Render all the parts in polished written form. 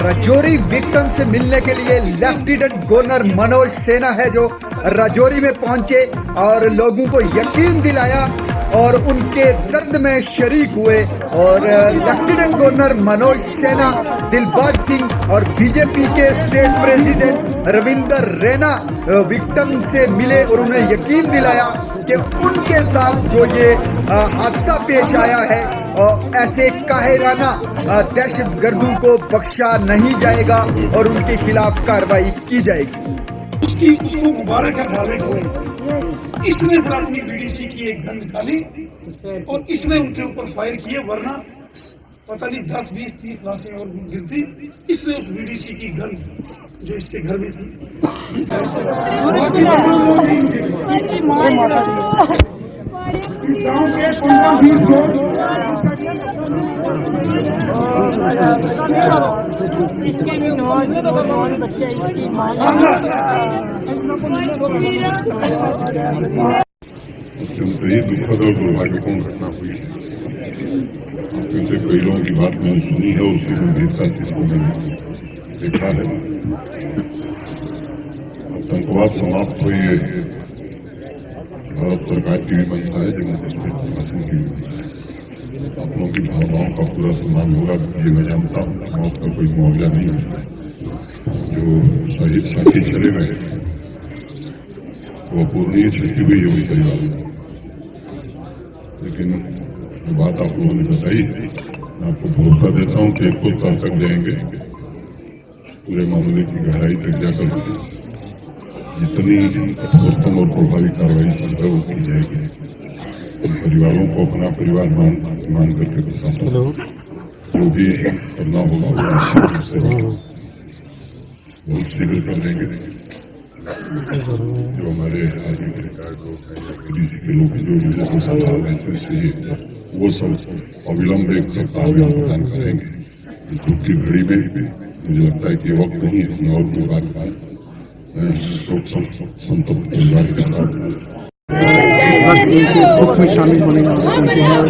Rajouri victim से मिलने के लिए लेफ्टिनेंट गवर्नर मनोज सिन्हा है जो राजौरी में पहुंचे और लोगों को यकीन दिलाया और उनके दर्द में शरीक हुए। और लेफ्टिनेंट गवर्नर मनोज सिन्हा दिलबाग सिंह और बीजेपी के state president Ravinder Raina victim से मिले और उन्हें यकीन दिलाया कि उनके साथ जो ये हादसा पेश आया है ऐसे काहिराना दहशतगर्दों को बख्शा नहीं जाएगा और उनके खिलाफ कार्रवाई की जाएगी। उसको मुबारक डाले को इसने फिर अपनी बीडीसी की एक गन निकाली और इसने उनके ऊपर फायर किए, वरना पता नहीं 10, 20, 30 लाशें और गिरती। इसने उस बीडीसी की गन जो इसके घर में थी इस गांव के 15-20 लोग इसके भी नौजवान बच्चे इसकी मां दुखद और दुर्भाग्यपूर्ण घटना हुई है। वैसे कई लोगों की बात मैंने सुनी है, उसकी गंभीरता से इसको मैंने देखा है। आतंकवाद समाप्त हो, ये भारत सरकार की भी मंशा है, जम्मू कश्मीर प्रशासन की भी मंशा है। आप लोगों की भावनाओं का पूरा सम्मान होगा, ये मैं जानता हूँ। मौत का कोई मुआवजा नहीं होता। जो शहीद साथी चले गए वो अपूर्णीय क्षति हुई है उनके परिवार में। लेकिन जो बात आप लोगों ने बताई, मैं आपको भरोसा देता हूँ कि एक तौर तक जाएंगे, पूरे मामले की गहराई तक जाकर जितनी कठोरतम और प्रभावी कार्रवाई संभव की जाएगी। उन परिवारों को अपना परिवार मान करके प्रशासन जो भी करना होगा बहुत शीघ्र कर देंगे। जो हमारे आर्मी के रिटायर्ड लोग हैं, डीसी के लोग जो मुझे संसाधन चाहिए वो सब अविलंब एक सप्ताह में भुगतान करेंगे। इस दुख की घड़ी में मुझे लगता है कि वक्त नहीं है और दो बात संतप्त परिवार के साथ दुख में शामिल होने पहुंचे हैं और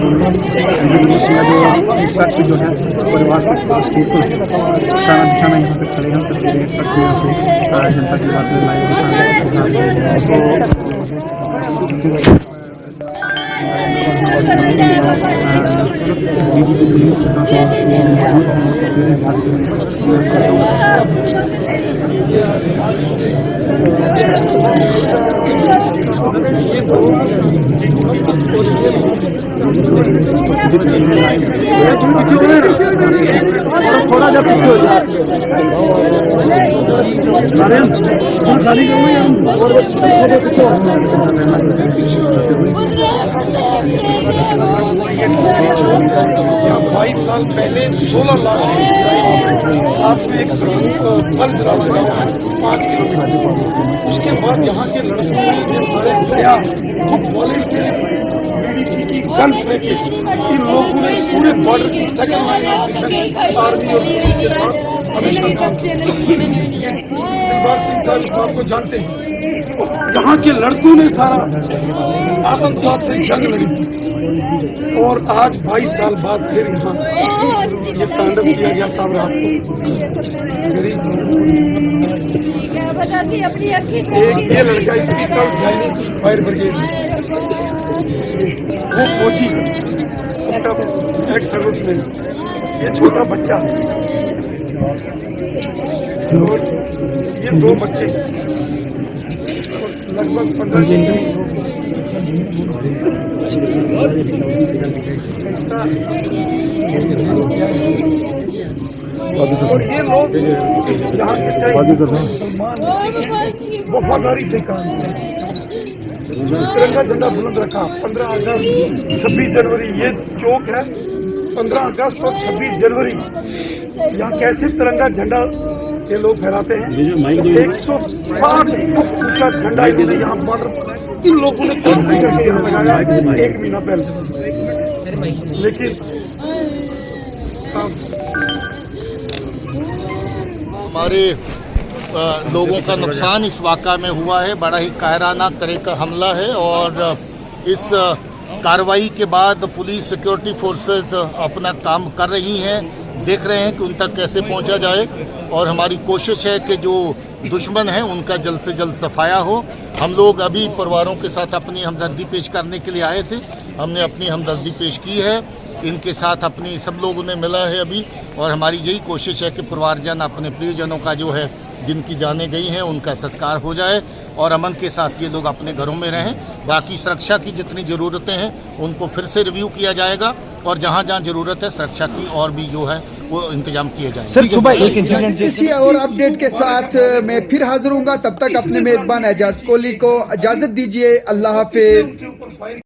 जो है परिवार के साथ बिल्कुल सारा दिशा में यहाँ पे खड़े हैं। तस्वीरें जनता की बात में थोड़ा जब पीछे हो जाती है। 22 साल पहले 16 लाख साथ में एक फल जरावा गाँव है 5 किलोमीटर। उसके बाद यहाँ के लड़कों ने सारे प्रयास बीडीसी की गन्स लेके इन लोगों ने पूरे बॉर्डर की second line of defence army और पुलिस के साथ हमेशा काम किया। दिलबाग सिंह साहब इस बात को जानते हैं। यहाँ के लड़कों ने सारा आतंकवाद से जंग लड़ी और आज 22 साल बाद फिर यहाँ ये तांडव किया गया। साहब रात को एक ये लड़का इसकी कल ज्वाइनिंग थी फायर ब्रिगेड, वो फौजी उसका एक्स सर्विस में। ये छोटा बच्चा और ये 2 बच्चे लगभग 15 और ये लोग यहाँ के मुसलमान वफादारी से काम किया, तिरंगा झंडा बुलंद रखा। 15 अगस्त 26 जनवरी ये चौक है। 15 अगस्त और 26 जनवरी यहाँ कैसे तिरंगा झंडा ये लोग फहराते हैं। 160 फुट ऊंचा झंडा इन्होंने यहाँ बॉर्डर इन लोगों ने कैंसिल करके यहाँ लगाया 1 महीना पहले। लेकिन हमारे लोगों का नुकसान इस वाक़ा में हुआ है। बड़ा ही कायराना तरह का हमला है और इस कार्रवाई के बाद पुलिस सिक्योरिटी फोर्सेस अपना काम कर रही हैं। देख रहे हैं कि उन तक कैसे पहुंचा जाए और हमारी कोशिश है कि जो दुश्मन है उनका जल्द से जल्द सफाया हो। हम लोग अभी परिवारों के साथ अपनी हमदर्दी पेश करने के लिए आए थे, हमने अपनी हमदर्दी पेश की है, इनके साथ अपनी सब लोगों ने मिला है अभी, और हमारी यही कोशिश है कि परिवारजन अपने प्रियजनों का जो है जिनकी जानें गई हैं उनका संस्कार हो जाए और अमन के साथ ये लोग अपने घरों में रहें। बाकी सुरक्षा की जितनी ज़रूरतें हैं उनको फिर से रिव्यू किया जाएगा और जहाँ जहाँ ज़रूरत है सुरक्षा की और भी जो है वो इंतजाम किए जाएंगे। सर सुबह एक इंसिडेंट इसी और अपडेट के साथ मैं फिर हाजिर हूँगा, तब तक अपने मेजबान एजाज कोहली को इजाजत दीजिए। अल्लाह हाफिज।